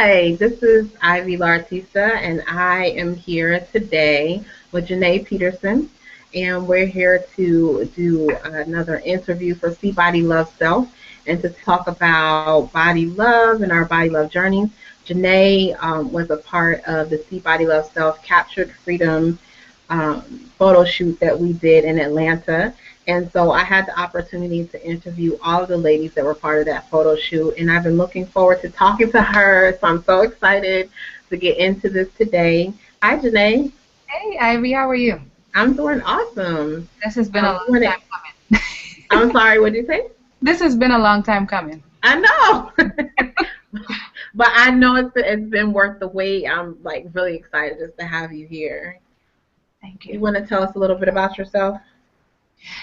Hi, this is LaArtista, and I am here today with Jennae Petersen, and we're here to do another interview for See Body Love Self and to talk about body love and our body love journeys. Jennae was a part of the See Body Love Self Captured Freedom um, photo shoot that we did in Atlanta. And so I had the opportunity to interview all of the ladies that were part of that photo shoot. And I've been looking forward to talking to her. So I'm so excited to get into this today. Hi, Jennae. Hey, Ivy, how are you? I'm doing awesome. This has been a I'm long doing it. time coming. I'm sorry, what did you say? This has been a long time coming. I know. But I know it's been worth the wait. I'm like really excited just to have you here. Thank You you. want to tell us a little bit about yourself?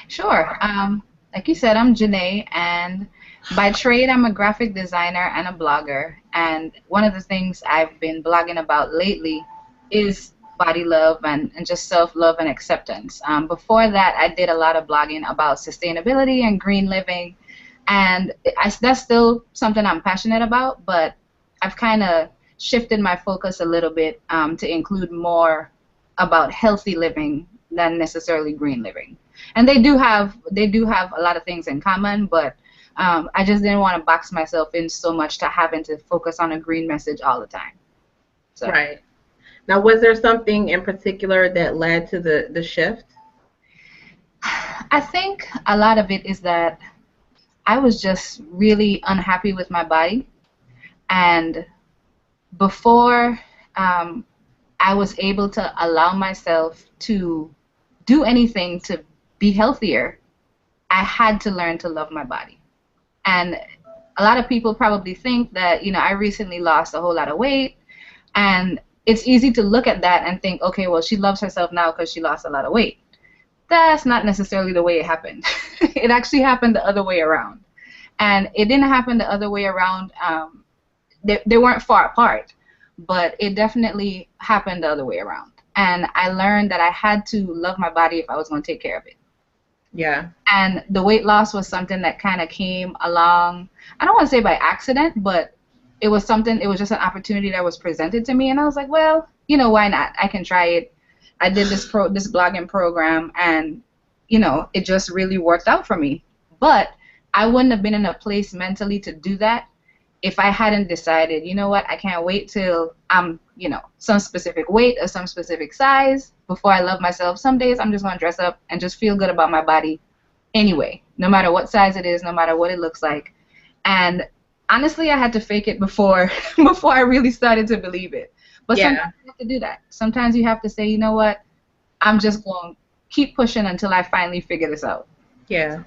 Sure. Like you said, I'm Jennae, and by trade, I'm a graphic designer and a blogger. And one of the things I've been blogging about lately is body love and just self-love and acceptance. Before that, I did a lot of blogging about sustainability and green living, and that's still something I'm passionate about, but I've kind of shifted my focus a little bit to include more about healthy living than necessarily green living. And they do have a lot of things in common, but I just didn't want to box myself in so much to having to focus on a green message all the time. So Right. Now, was there something in particular that led to the shift? I think a lot of it is that I was just really unhappy with my body, and before I was able to allow myself to do anything to be healthier, I had to learn to love my body. And a lot of people probably think that, I recently lost a whole lot of weight, and it's easy to look at that and think, okay, well, she loves herself now because she lost a lot of weight. That's not necessarily the way it happened. It actually happened the other way around. And it didn't happen the other way around. They weren't far apart, but it definitely happened the other way around. And I learned that I had to love my body if I was going to take care of it. Yeah. And the weight loss was something that kind of came along, I don't want to say by accident, but it was just an opportunity that was presented to me. And I was like, well, why not? I can try it. I did this blogging program, and, it just really worked out for me. But I wouldn't have been in a place mentally to do that if I hadn't decided, you know what, I can't wait till I'm, some specific weight or some specific size before I love myself. Some days I'm just going to dress up and just feel good about my body anyway, no matter what size it is, no matter what it looks like. And honestly, I had to fake it before before I really started to believe it. But Yeah. sometimes you have to do that. Sometimes you have to say, you know what, I'm just going to keep pushing until I finally figure this out. Yeah.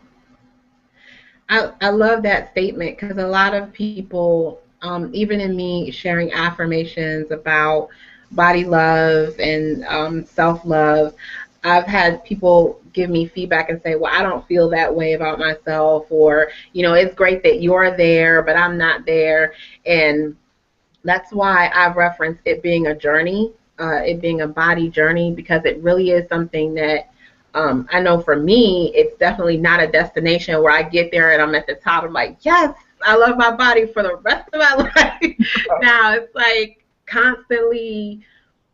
I love that statement because a lot of people, even in me sharing affirmations about body love and self-love, I've had people give me feedback and say, well, I don't feel that way about myself, or, it's great that you're there, but I'm not there. And that's why I reference it being a journey, it being a body journey, because it really is something that I know for me, it's definitely not a destination where I get there and I'm at the top. I'm like, yes, I love my body for the rest of my life. Now it's like constantly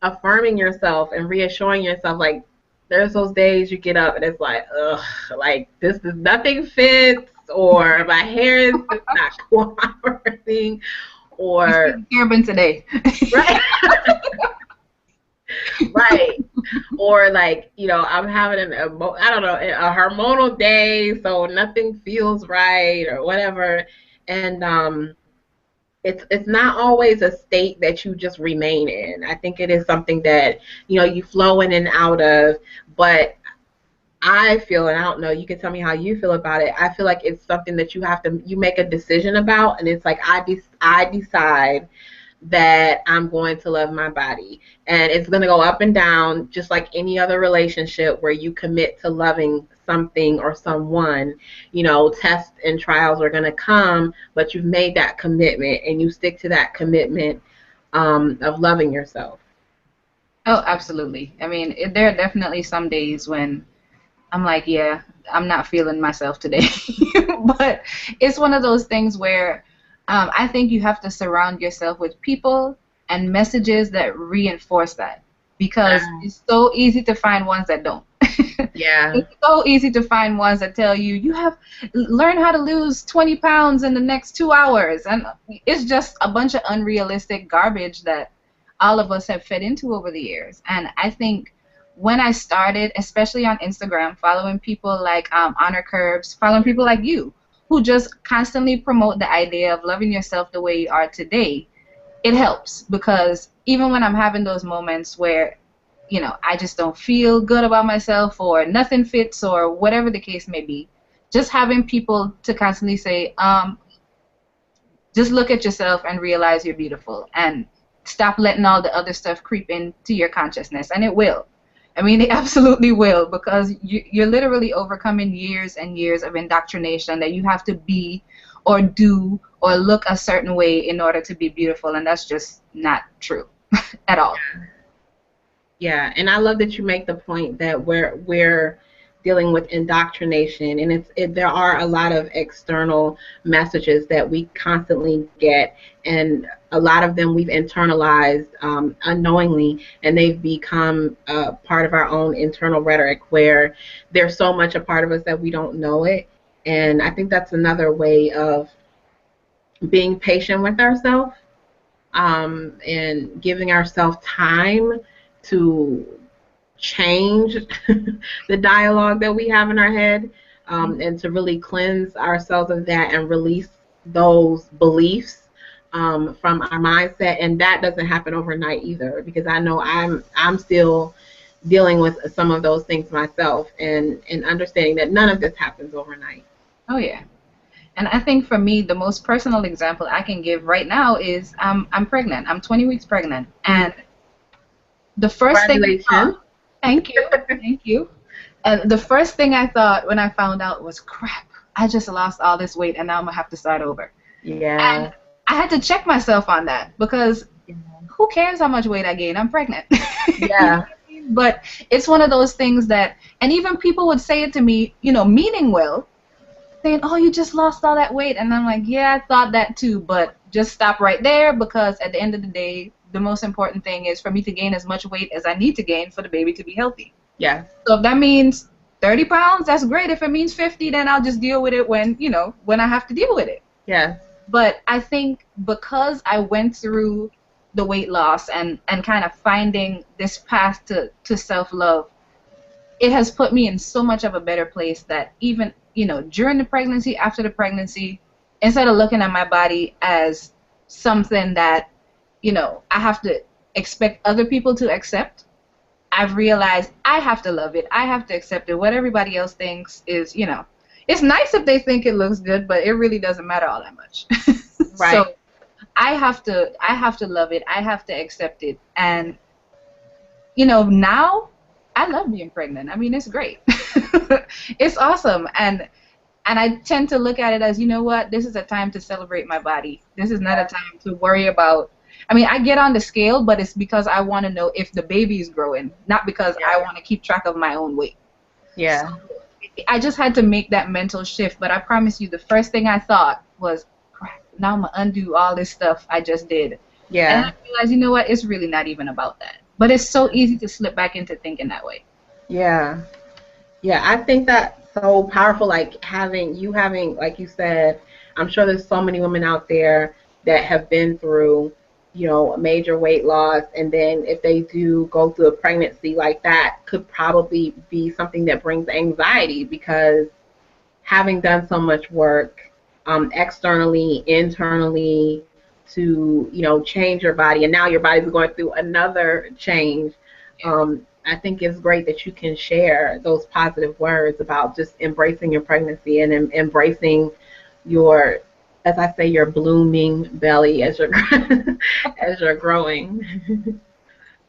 affirming yourself and reassuring yourself. Like there's those days you get up and it's like, ugh, like this is nothing fits, or my hair is just not cooperating, or Urban today. right. Right. Or like, I'm having I don't know, a hormonal day, so nothing feels right or whatever. And it's not always a state that you just remain in. I think it is something that, you flow in and out of, but I feel, and I don't know, you can tell me how you feel about it. I feel like it's something that you make a decision about, and it's like I decide that I'm going to love my body. And it's going to go up and down just like any other relationship where you commit to loving something or someone. Tests and trials are going to come, but you've made that commitment and you stick to that commitment of loving yourself. Oh, absolutely. I mean, there are definitely some days when I'm like, yeah, I'm not feeling myself today. But it's one of those things where I think you have to surround yourself with people and messages that reinforce that, because Uh, it's so easy to find ones that don't. yeah. It's so easy to find ones that tell you you have learn how to lose 20 pounds in the next 2 hours, and it's just a bunch of unrealistic garbage that all of us have fed into over the years. And I think when I started, especially on Instagram, following people like Honor Curbs, following people like you, who just constantly promote the idea of loving yourself the way you are today, it helps, because even when I'm having those moments where, I just don't feel good about myself or nothing fits or whatever the case may be, just having people to constantly say, just look at yourself and realize you're beautiful, and stop letting all the other stuff creep into your consciousness. And it will. I mean, it absolutely will, because you're literally overcoming years and years of indoctrination that you have to be or do or look a certain way in order to be beautiful, and that's just not true at all. Yeah, and I love that you make the point that we're dealing with indoctrination, and there are a lot of external messages that we constantly get, and a lot of them we've internalized unknowingly, and they've become part of our own internal rhetoric, where they're so much a part of us that we don't know it. And I think that's another way of being patient with ourselves, and giving ourselves time to change the dialogue that we have in our head, and to really cleanse ourselves of that and release those beliefs from our mindset. And that doesn't happen overnight either, because I know I'm still dealing with some of those things myself, and understanding that none of this happens overnight. Oh yeah. And I think for me, the most personal example I can give right now is I'm pregnant. I'm 20 weeks pregnant. And the first thing I Congratulations. thought, thank you, thank you. And the first thing I thought when I found out was, crap, I just lost all this weight and now I'm going to have to start over. Yeah. And I had to check myself on that, because who cares how much weight I gain? I'm pregnant. Yeah. But it's one of those things that, and even people would say it to me, meaning well, saying, oh, you just lost all that weight. And I'm like, yeah, I thought that too, but just stop right there, because at the end of the day, the most important thing is for me to gain as much weight as I need to gain for the baby to be healthy. Yeah. So if that means 30 pounds, that's great. If it means 50, then I'll just deal with it when I have to deal with it. Yeah. But I think because I went through the weight loss and kind of finding this path to self-love, it has put me in so much of a better place that even, during the pregnancy, after the pregnancy, instead of looking at my body as something that, I have to expect other people to accept, I've realized I have to love it. I have to accept it. What everybody else thinks is, it's nice if they think it looks good, but it really doesn't matter all that much. Right. So I have to love it. I have to accept it. And, now I love being pregnant. I mean, it's great. It's awesome. And I tend to look at it as, what? This is a time to celebrate my body. This is not a time to worry about. I mean, I get on the scale, but it's because I want to know if the baby is growing, not because I want to keep track of my own weight. Yeah. So I just had to make that mental shift. But I promise you, the first thing I thought was, crap, now I'm going to undo all this stuff I just did. Yeah. And I realized, what? It's really not even about that. But it's so easy to slip back into thinking that way. Yeah. Yeah, I think that's so powerful, like like you said, I'm sure there's so many women out there that have been through, a major weight loss, and then if they do go through a pregnancy like that, could probably be something that brings anxiety, because having done so much work, externally, internally, to, change your body, and now your body's going through another change. I think it's great that you can share those positive words about just embracing your pregnancy and embracing your, as I say, your blooming belly as you're as you're growing.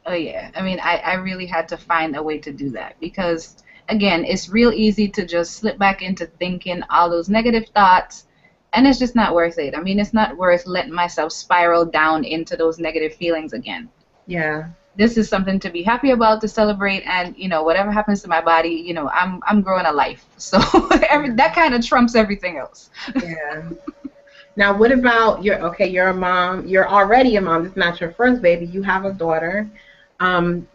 Oh yeah. I mean, I really had to find a way to do that, because again, it's real easy to just slip back into thinking all those negative thoughts, and it's just not worth it. I mean, it's not worth letting myself spiral down into those negative feelings again. Yeah. This is something to be happy about, to celebrate, and whatever happens to my body, I'm growing a life. So that kind of trumps everything else. Yeah. Now, what about you're a mom. You're already a mom. It's not your first baby. You have a daughter.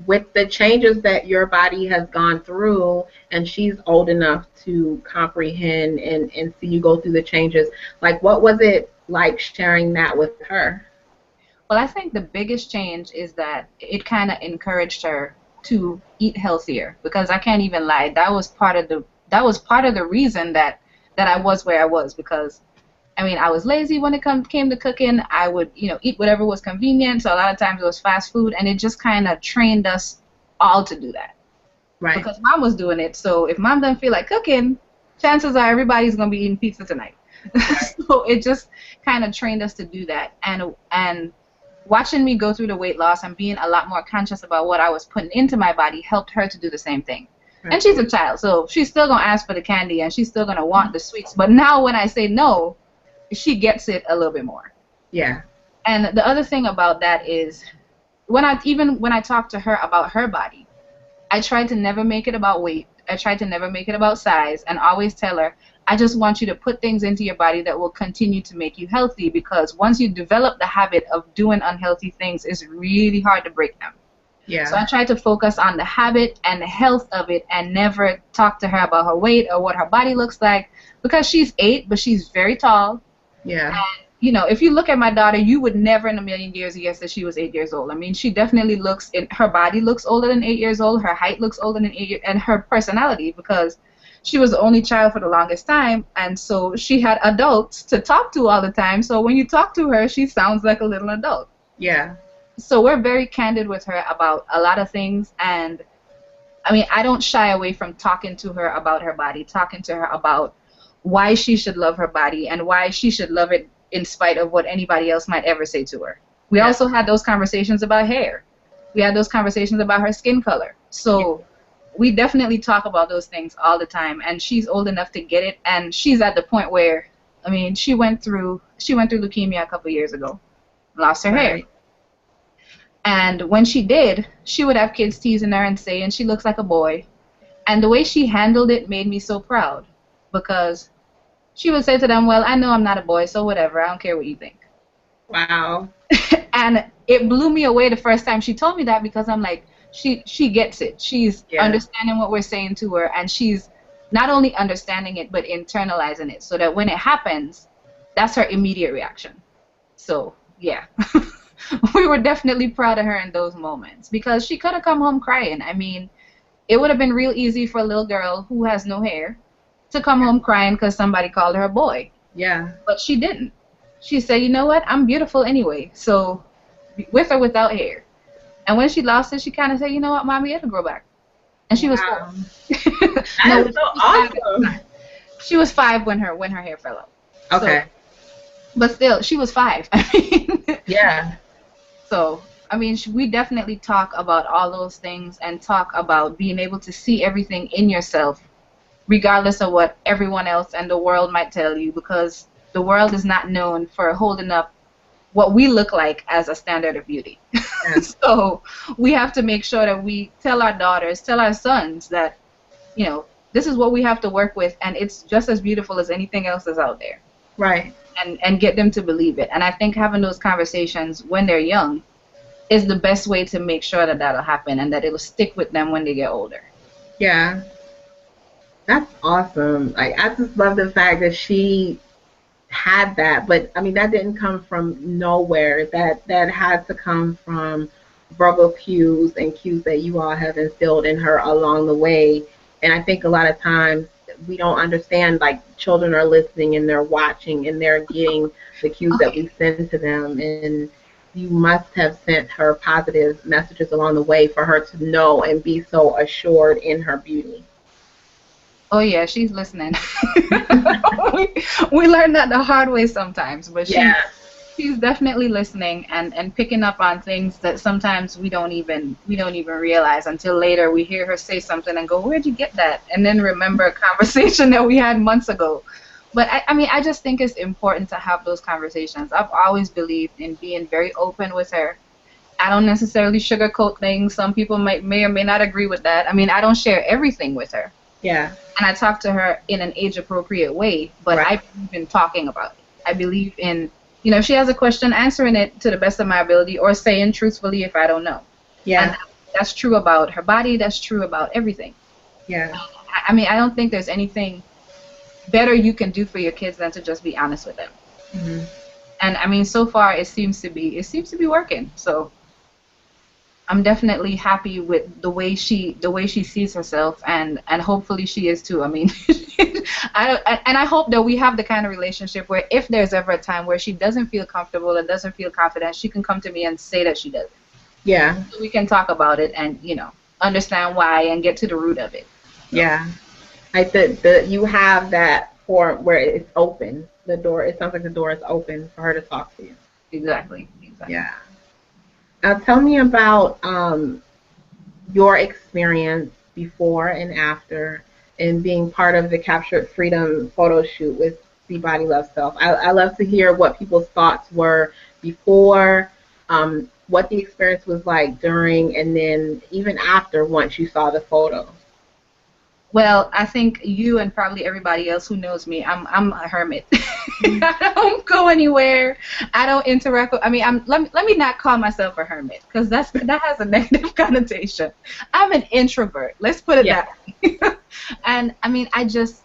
With the changes that your body has gone through, and she's old enough to comprehend and see you go through the changes, like what was it like sharing that with her? Well, I think the biggest change is that it kind of encouraged her to eat healthier, because I can't even lie, that was part of the reason that I was where I was, because I mean, I was lazy when it came to cooking. I would, eat whatever was convenient. So a lot of times it was fast food, and it just kind of trained us all to do that Right. because mom was doing it. So if mom doesn't feel like cooking, chances are everybody's gonna be eating pizza tonight. Right. So it just kind of trained us to do that, and watching me go through the weight loss and being a lot more conscious about what I was putting into my body helped her to do the same thing. And Right. she's a child, so she's still gonna ask for the candy and she's still gonna want the sweets. But now when I say no, she gets it a little bit more. Yeah. And the other thing about that is when I talk to her about her body, I try to never make it about weight. I try to never make it about size, and always tell her, I just want you to put things into your body that will continue to make you healthy, because once you develop the habit of doing unhealthy things, it's really hard to break them. So I Yeah. try to focus on the habit and the health of it, and never talk to her about her weight or what her body looks like, because she's 8, but she's very tall. Yeah. If you look at my daughter, you would never in a million years guess that she was 8 years old. I mean, she definitely her body looks older than 8 years old. Her height looks older than 8 years, and her personality, because she was the only child for the longest time. And so she had adults to talk to all the time. So when you talk to her, she sounds like a little adult. Yeah. So we're very candid with her about a lot of things. And I mean, I don't shy away from talking to her about her body, talking to her about why she should love her body and why she should love it in spite of what anybody else might ever say to her. We Yeah. also had those conversations about hair. We had those conversations about her skin color. Yeah. So we definitely talk about those things all the time, and she's old enough to get it, and she's at the point where, I mean, she went through leukemia a couple years ago, lost her hair. Right. And when she did, she would have kids teasing her and saying she looks like a boy. And the way she handled it made me so proud, because she would say to them, well, I know I'm not a boy, so whatever, I don't care what you think. Wow. And it blew me away the first time she told me that, because I'm like, she gets it. She's Yeah. understanding what we're saying to her, and she's not only understanding it, but internalizing it, so that when it happens, that's her immediate reaction. So, yeah. We were definitely proud of her in those moments, because she could have come home crying. I mean, it would have been real easy for a little girl who has no hair to come home crying because somebody called her a boy. Yeah. But she didn't. She said, you know what? I'm beautiful anyway. So, with or without hair. And when she lost it, she kind of said, you know what, Mommy, it'll grow back. And she was 4. Wow. That No, is so awesome. she was 5 when her hair fell out. Okay. So, but still, she was 5. I mean, Yeah. so, I mean, we definitely talk about all those things, and talk about being able to see everything in yourself, regardless of what everyone else and the world might tell you, because the world is not known for holding up what we look like as a standard of beauty. Yeah. So we have to make sure that we tell our daughters, tell our sons that, this is what we have to work with, and it's just as beautiful as anything else that's out there. Right. And get them to believe it. And I think having those conversations when they're young is the best way to make sure that that'll happen, and that it'll stick with them when they get older. Yeah. That's awesome. Like, I just love the fact that she had that, but I mean that didn't come from nowhere. That had to come from verbal cues and cues that you all have instilled in her along the way. And I think a lot of times we don't understand, like, children are listening and they're watching and they're getting the cues that we send to them, and you must have sent her positive messages along the way for her to know and be so assured in her beauty. Oh yeah, she's listening. we learn that the hard way sometimes, but Yeah. she's definitely listening, and picking up on things that sometimes we don't even realize until later. We hear her say something and go, "Where'd you get that?" And then remember a conversation that we had months ago. But I mean, I just think it's important to have those conversations. I've always believed in being very open with her. I don't necessarily sugarcoat things. Some people may or may not agree with that. I mean, I don't share everything with her. Yeah. And I talk to her in an age-appropriate way, but I Right. believe in talking about it. I believe in, if she has a question, answering it to the best of my ability, or saying truthfully if I don't know. And Yeah. that's true about her body. That's true about everything. Yeah. I mean, I don't think there's anything better you can do for your kids than to just be honest with them. Hmm. And I mean, so far it seems to be working. So I'm definitely happy with the way she sees herself, and hopefully she is too. I mean, I hope that we have the kind of relationship where if there's ever a time where she doesn't feel comfortable and doesn't feel confident, she can come to me and say that she does. Yeah. So we can talk about it and understand why and get to the root of it. So Yeah. Like the you have that form where it's open. The door. It sounds like the door is open for her to talk to you. exactly, exactly. Yeah. Now tell me about your experience before and after, and being part of the Captured Freedom photo shoot with the Body Love Self. I love to hear what people's thoughts were before, what the experience was like during, and then even after once you saw the photo. Well, I think you and probably everybody else who knows me, I'm a hermit. I don't go anywhere. I don't interact with. I mean, let me not call myself a hermit because that has a negative connotation. I'm an introvert. Let's put it Yeah. that way. And I mean, I just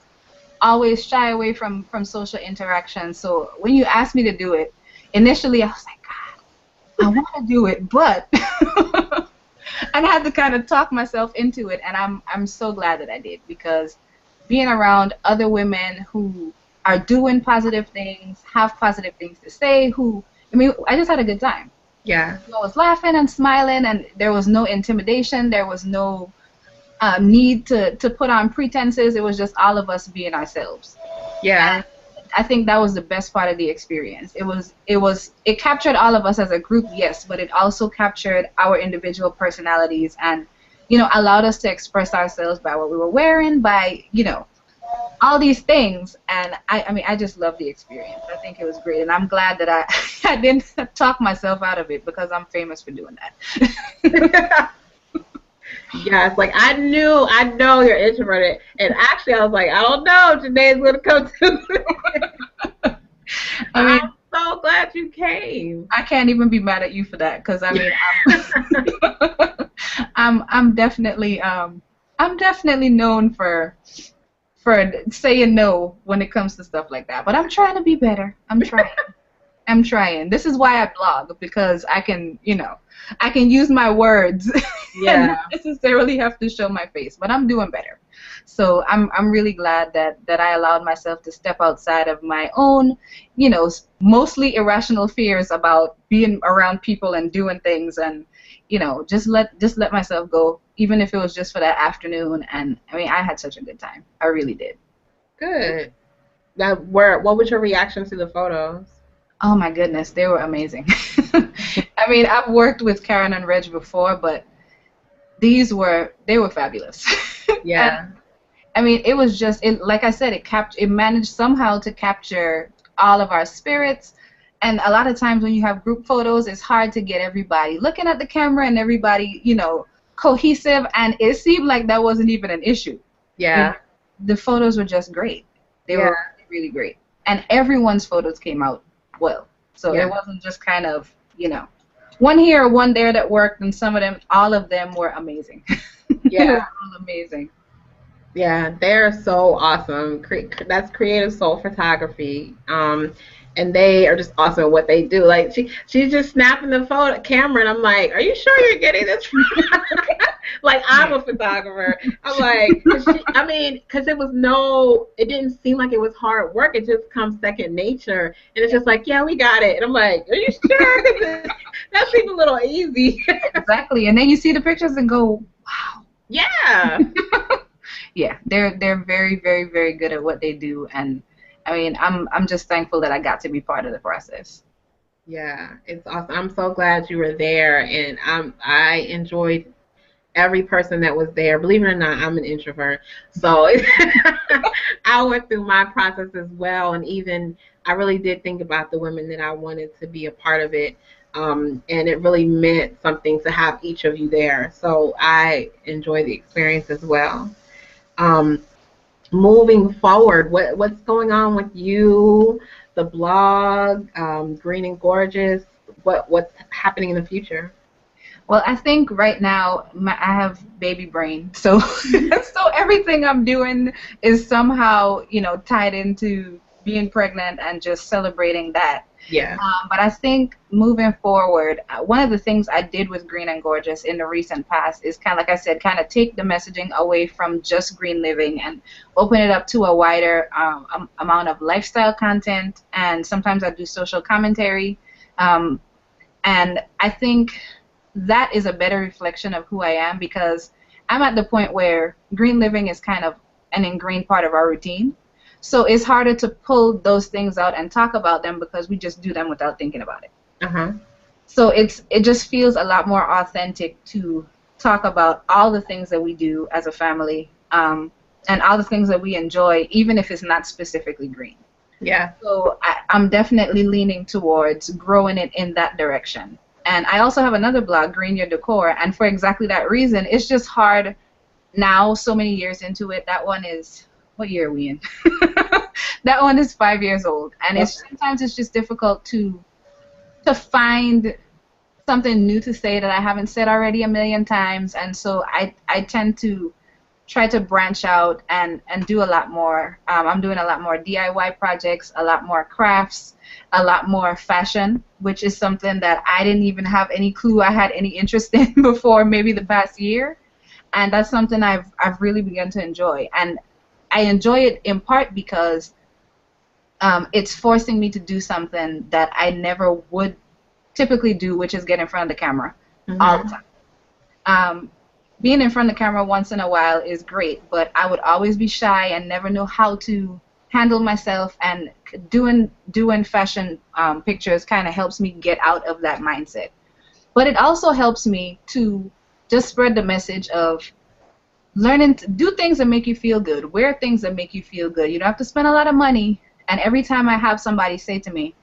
always shy away from social interaction. So when you asked me to do it, initially I was like, God, I want to do it, but and I had to kind of talk myself into it, and I'm so glad that I did, because being around other women who are doing positive things, have positive things to say, I mean, I just had a good time. Yeah. I was laughing and smiling, and there was no intimidation, there was no need to put on pretenses. It was just all of us being ourselves. Yeah. I think that was the best part of the experience. It captured all of us as a group, yes, but it also captured our individual personalities, and allowed us to express ourselves by what we were wearing, by all these things. And I mean, I just love the experience. I think it was great, and I'm glad that I I didn't talk myself out of it, because I'm famous for doing that. Yes, like I know you're introverted, and actually I was like, I don't know, if Jennae's gonna come to. I I'm mean, so glad you came. I can't even be mad at you for that, because I mean, I'm definitely known for saying no when it comes to stuff like that. But I'm trying to be better. I'm trying. I'm trying. This is why I blog, because I can use my words and Yeah. not necessarily have to show my face. But I'm doing better. So I'm really glad that I allowed myself to step outside of my own, mostly irrational fears about being around people and doing things, and just let myself go, even if it was just for that afternoon. And I mean, I had such a good time. I really did. Good. What was your reaction to the photos? Oh my goodness, they were amazing. I mean, I've worked with Karen and Reg before, but they were fabulous. And Yeah. I mean, it was just like I said, it managed somehow to capture all of our spirits. And a lot of times when you have group photos, it's hard to get everybody looking at the camera and everybody, cohesive. And it seemed like that wasn't even an issue. You know, Yeah. the photos were just great. They Yeah. were really great. And everyone's photos came out well. So it Yeah. wasn't just kind of, one here, one there that worked, and all of them were amazing. They were Yeah. all amazing. Yeah, they're so awesome. That's creative soul photography. And they are just awesome at what they do. Like she's just snapping the photo camera, and I'm like, "Are you sure you're getting this?" Like I'm a photographer. I'm like, I mean, because it didn't seem like it was hard work. It just comes second nature, and it's just like, "Yeah, we got it." And I'm like, "Are you sure?" 'Cause that seems a little easy. Exactly. And then you see the pictures and go, wow. Yeah. Yeah, they're very, very, very good at what they do, and I mean, I'm just thankful that I got to be part of the process. Yeah, it's awesome. I'm so glad you were there, and I enjoyed every person that was there. Believe it or not, I'm an introvert, so I went through my process as well, and even I really did think about the women that I wanted to be a part of it, and it really meant something to have each of you there. So I enjoy the experience as well. Um, Moving forward, what's going on with you, the blog, Green and Gorgeous? What's happening in the future? Well, I think right now I have baby brain, so so everything I'm doing is somehow, tied into being pregnant and just celebrating that. Yeah. But I think moving forward, one of the things I did with Green and Gorgeous in the recent past is kind of, like I said, kind of take the messaging away from just green living and open it up to a wider amount of lifestyle content. And sometimes I do social commentary. Um, and I think that is a better reflection of who I am, because I'm at the point where green living is kind of an ingrained part of our routine. So it's harder to pull those things out and talk about them because we just do them without thinking about it. Uh-huh. So it just feels a lot more authentic to talk about all the things that we do as a family, and all the things that we enjoy, even if it's not specifically green. Yeah. So I'm definitely leaning towards growing it in that direction. And I also have another blog, Green Your Decor, and for exactly that reason, it's just hard now, so many years into it. That one is, what year are we in? That one is 5 years old, and sometimes it's just difficult to find something new to say that I haven't said already a million times, and so I tend to try to branch out and do a lot more. I'm doing a lot more DIY projects, a lot more crafts, a lot more fashion, which is something that I didn't even have any clue I had any interest in before maybe the past year. And that's something I've really begun to enjoy. And I enjoy it in part because it's forcing me to do something that I never would typically do, which is get in front of the camera all the time. Being in front of the camera once in a while is great, but I would always be shy and never know how to handle myself, and doing fashion pictures kind of helps me get out of that mindset. But it also helps me to just spread the message of learning to do things that make you feel good, wear things that make you feel good. You don't have to spend a lot of money. And every time I have somebody say to me,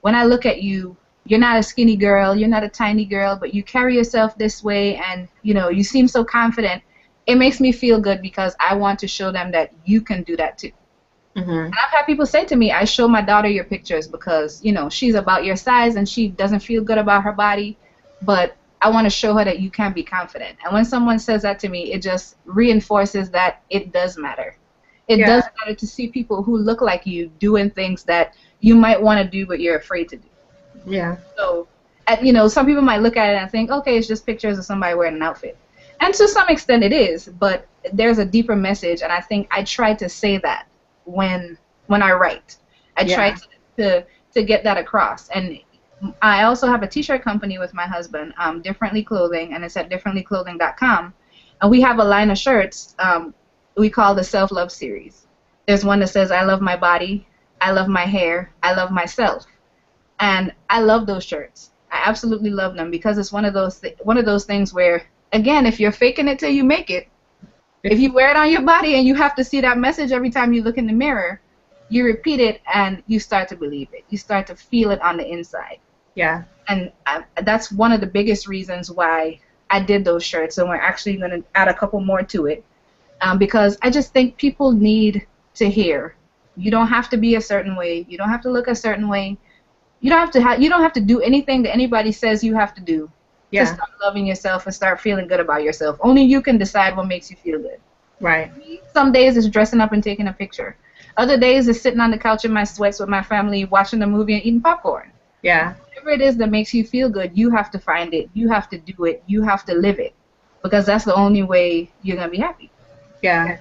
when I look at you, you're not a skinny girl, you're not a tiny girl, but you carry yourself this way, and you seem so confident, it makes me feel good because I want to show them that you can do that too. And I've had people say to me, I show my daughter your pictures because, she's about your size and she doesn't feel good about her body, but I want to show her that you can be confident. And when someone says that to me, it just reinforces that it does matter. It does matter to see people who look like you doing things that you might want to do but you're afraid to do. Yeah. So, some people might look at it and think, okay, it's just pictures of somebody wearing an outfit. And to some extent it is, but there's a deeper message, and I think I try to say that when I write. I try to get that across. And I also have a t-shirt company with my husband, Differently Clothing, and it's at differentlyclothing.com. And we have a line of shirts we call the Self-Love Series. There's one that says, I love my body, I love my hair, I love myself. And I love those shirts. I absolutely love them because it's one of those things where, again, if you're faking it till you make it, if you wear it on your body and you have to see that message every time you look in the mirror, you repeat it and you start to believe it. You start to feel it on the inside. Yeah. And that's one of the biggest reasons why I did those shirts, and we're actually going to add a couple more to it, because I just think people need to hear. You don't have to be a certain way. You don't have to look a certain way. You don't have to do anything that anybody says you have to do to start loving yourself and start feeling good about yourself. Only you can decide what makes you feel good. Right. Some days it's dressing up and taking a picture. Other days it's sitting on the couch in my sweats with my family, watching a movie and eating popcorn. Yeah. Whatever it is that makes you feel good, you have to find it. You have to do it. You have to live it, because that's the only way you're gonna be happy. Yeah.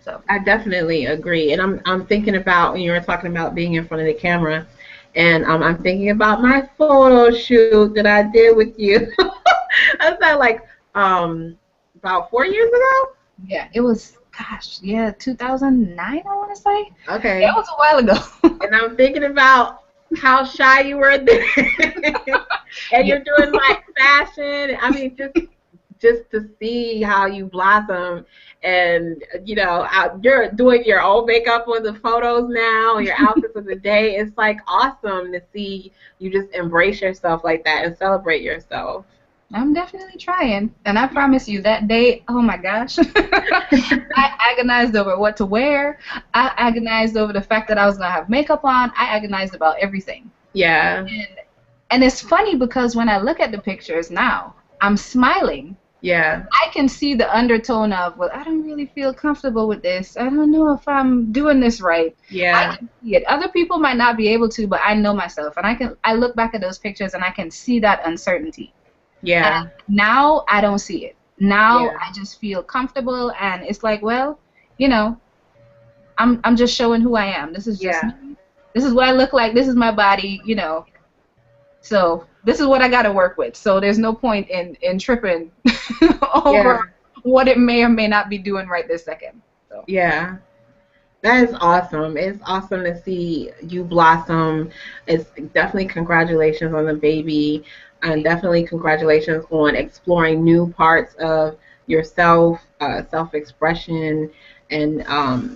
So I definitely agree. And I'm thinking about when you were talking about being in front of the camera, and I'm thinking about my photo shoot that I did with you. I was that like about 4 years ago? Yeah, it was, 2009, I want to say. Okay. That was a while ago. And I'm thinking about how shy you were then. And you're doing like fashion. I mean, just to see how you blossom, and you're doing your own makeup on the photos now, your outfits of the day. It's like awesome to see you just embrace yourself like that and celebrate yourself. I'm definitely trying. And I promise you that day, oh my gosh, I agonized over what to wear. I agonized over the fact that I was going to have makeup on. I agonized about everything. Yeah. And, and it's funny because when I look at the pictures now, I'm smiling. Yeah. I can see the undertone of, well, I don't really feel comfortable with this. I don't know if I'm doing this right. I Yeah. can see it. Other people might not be able to, but I know myself. And I look back at those pictures and I can see that uncertainty. And Yeah. now I don't see it. Now Yeah. I just feel comfortable and it's like, well, you know, I'm just showing who I am. This is just Yeah. me. This is what I look like. This is my body, you know. So this is what I got to work with. So there's no point in tripping Yeah. over what it may or may not be doing right this second. So Yeah. That is awesome. It's awesome to see you blossom. It's definitely congratulations on the baby, and definitely congratulations on exploring new parts of yourself, self-expression, and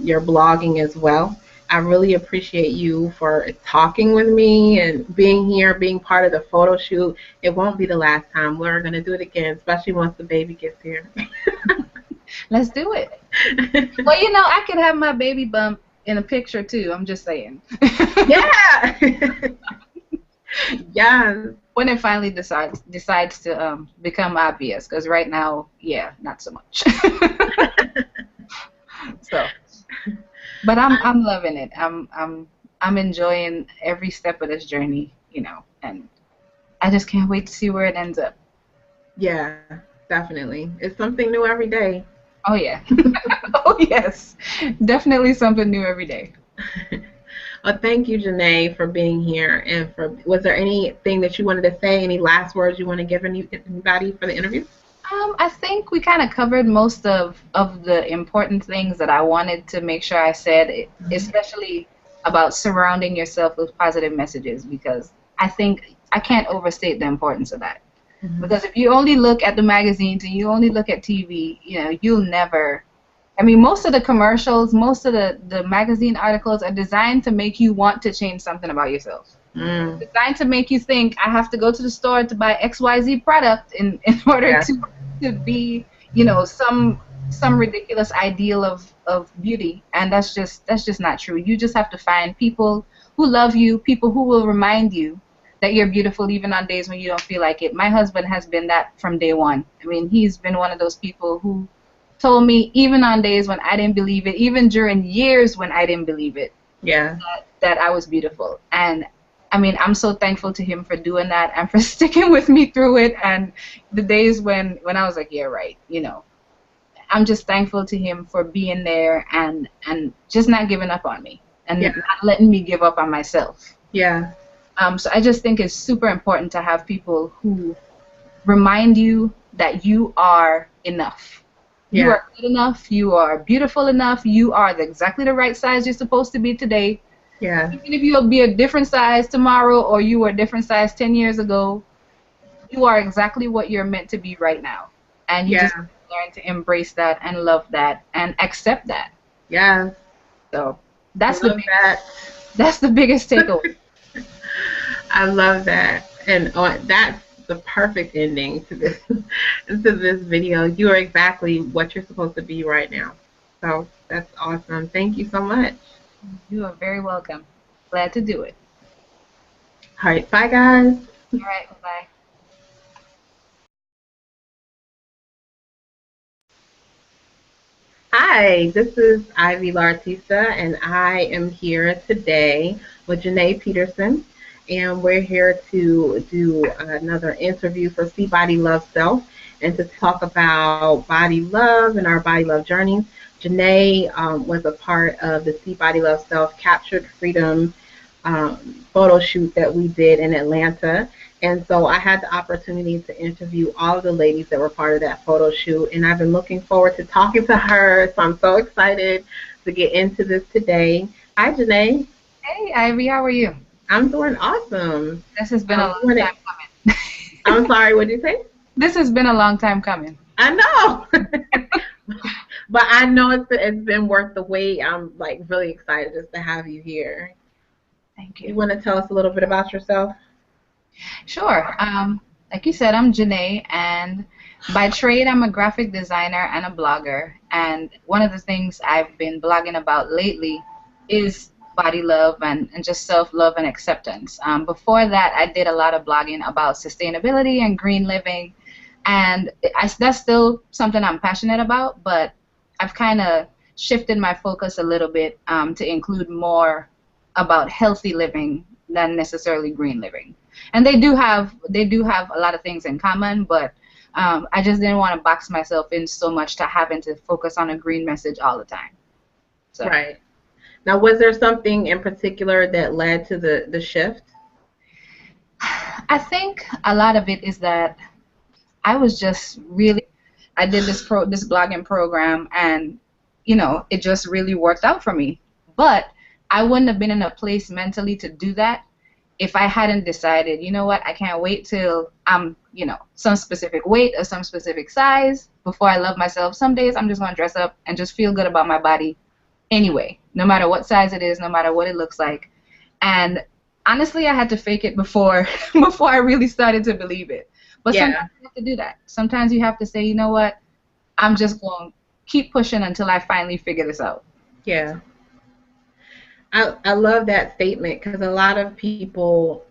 your blogging as well. I really appreciate you for talking with me and being here, being part of the photo shoot. It won't be the last time. We're going to do it again, especially once the baby gets here. let's do it. Well, you know, I could have my baby bump in a picture too. I'm just saying. Yeah. Yes. When it finally decides to become obvious, because right now, yeah, not so much. So, but I'm loving it. I'm enjoying every step of this journey, you know, and I just can't wait to see where it ends up. Yeah, definitely. It's something new every day. Oh yeah. Oh yes. Definitely something new every day. Well, thank you, Jennae, for being here. And was there anything that you wanted to say? Any last words you want to give anybody for the interview? I think we kind of covered most of the important things that I wanted to make sure I said, especially about surrounding yourself with positive messages, because I think I can't overstate the importance of that. Mhm. Because if you only look at the magazines and you only look at TV, you know, you'll never. I mean, most of the commercials, most of the magazine articles are designed to make you want to change something about yourself. Mm. Designed to make you think I have to go to the store to buy XYZ product in order Yeah. to be, you know, some ridiculous ideal of beauty. And that's just not true. You just have to find people who love you, people who will remind you that you're beautiful even on days when you don't feel like it. My husband has been that from day one. I mean, he's been one of those people who told me even on days when I didn't believe it, even during years when I didn't believe it, Yeah. that I was beautiful. And I mean, I'm so thankful to him for doing that and for sticking with me through it. And the days when I was like, yeah, right, you know, I'm just thankful to him for being there and just not giving up on me and Yeah. not letting me give up on myself. Yeah. So I just think it's super important to have people who remind you that you are enough. You Yeah. are good enough. You are beautiful enough. You are exactly the right size you're supposed to be today. Yeah. Even if you'll be a different size tomorrow or you were a different size 10 years ago, you are exactly what you're meant to be right now. And you just Yeah. learn to embrace that and love that and accept that. Yeah. So I that's the love that. that's the biggest takeaway. I love that. And that's the perfect ending to this to this video. You are exactly what you're supposed to be right now. So that's awesome. Thank you so much. You are very welcome. Glad to do it. All right. Bye, guys. All right, bye-bye. Hi, this is Ivy LaArtista, and I am here today with Jennae Petersen, and we're here to do another interview for See Body Love Self and to talk about body love and our body love journeys. Jennae was a part of the See Body Love Self Captured Freedom um, photo shoot that we did in Atlanta. And so I had the opportunity to interview all of the ladies that were part of that photo shoot. And I've been looking forward to talking to her. So I'm so excited to get into this today. Hi, Jennae. Hey, Ivy, how are you? I'm doing awesome. This has been a I'm long doing time it. coming. I'm sorry, what did you say? This has been a long time coming. I know. But I know it's been worth the wait. I'm like really excited just to have you here. Thank You you. want to tell us a little bit about yourself? Sure. Like you said, I'm Jennae, and by trade, I'm a graphic designer and a blogger. And one of the things I've been blogging about lately is body love and just self love and acceptance. Before that, I did a lot of blogging about sustainability and green living, and that's still something I'm passionate about, but I've kind of shifted my focus a little bit to include more about healthy living than necessarily green living. And they do have a lot of things in common, but I just didn't want to box myself in so much to having to focus on a green message all the time. So Right. Now, was there something in particular that led to the shift? I think a lot of it is that I was just really I did this blogging program, and it just really worked out for me. But I wouldn't have been in a place mentally to do that if I hadn't decided, you know what, I can't wait till I'm, some specific weight or some specific size before I love myself. Some days I'm just going to dress up and just feel good about my body anyway, no matter what size it is, no matter what it looks like. And honestly, I had to fake it before before I really started to believe it. But Yeah. sometimes you have to do that. Sometimes you have to say, you know what, I'm just going to keep pushing until I finally figure this out. Yeah. I love that statement because a lot of people,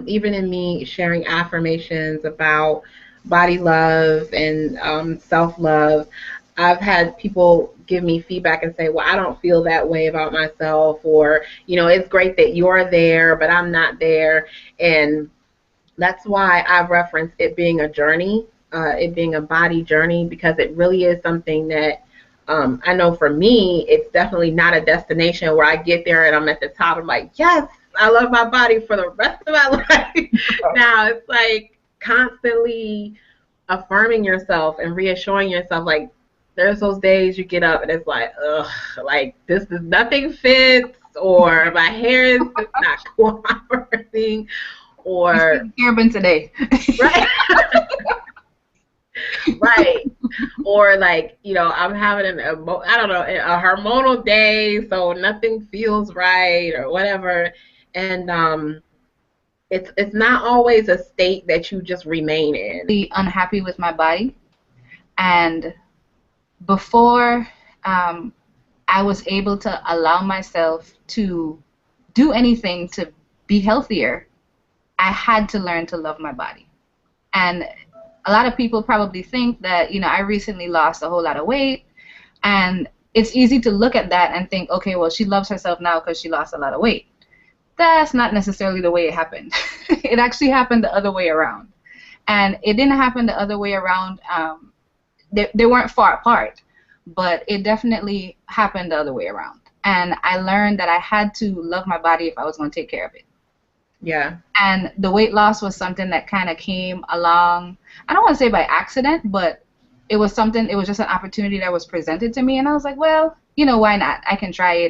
even in me sharing affirmations about body love and self love, I've had people give me feedback and say, well, I don't feel that way about myself, or, it's great that you're there, but I'm not there. And that's why I reference it being a journey, it being a body journey, because it really is something that I know for me, it's definitely not a destination where I get there and I'm at the top. I'm like, yes, I love my body for the rest of my life. Now it's like constantly affirming yourself and reassuring yourself. Like there's those days you get up and it's like, ugh, like this is nothing fits, or my hair is just not cooperating, You or see the carabin today. right. Right. Or like, I'm having I don't know, a hormonal day, so nothing feels right or whatever. And it's not always a state that you just remain in. Really unhappy with my body, and before I was able to allow myself to do anything to be healthier, I had to learn to love my body. And a lot of people probably think that, I recently lost a whole lot of weight, and it's easy to look at that and think, okay, well, she loves herself now because she lost a lot of weight. That's not necessarily the way it happened. It actually happened the other way around. And it didn't happen the other way around. They weren't far apart, but it definitely happened the other way around. And I learned that I had to love my body if I was going to take care of it. Yeah. And the weight loss was something that kind of came along, I don't want to say by accident, but it was just an opportunity that was presented to me. And I was like, well, why not? I can try it.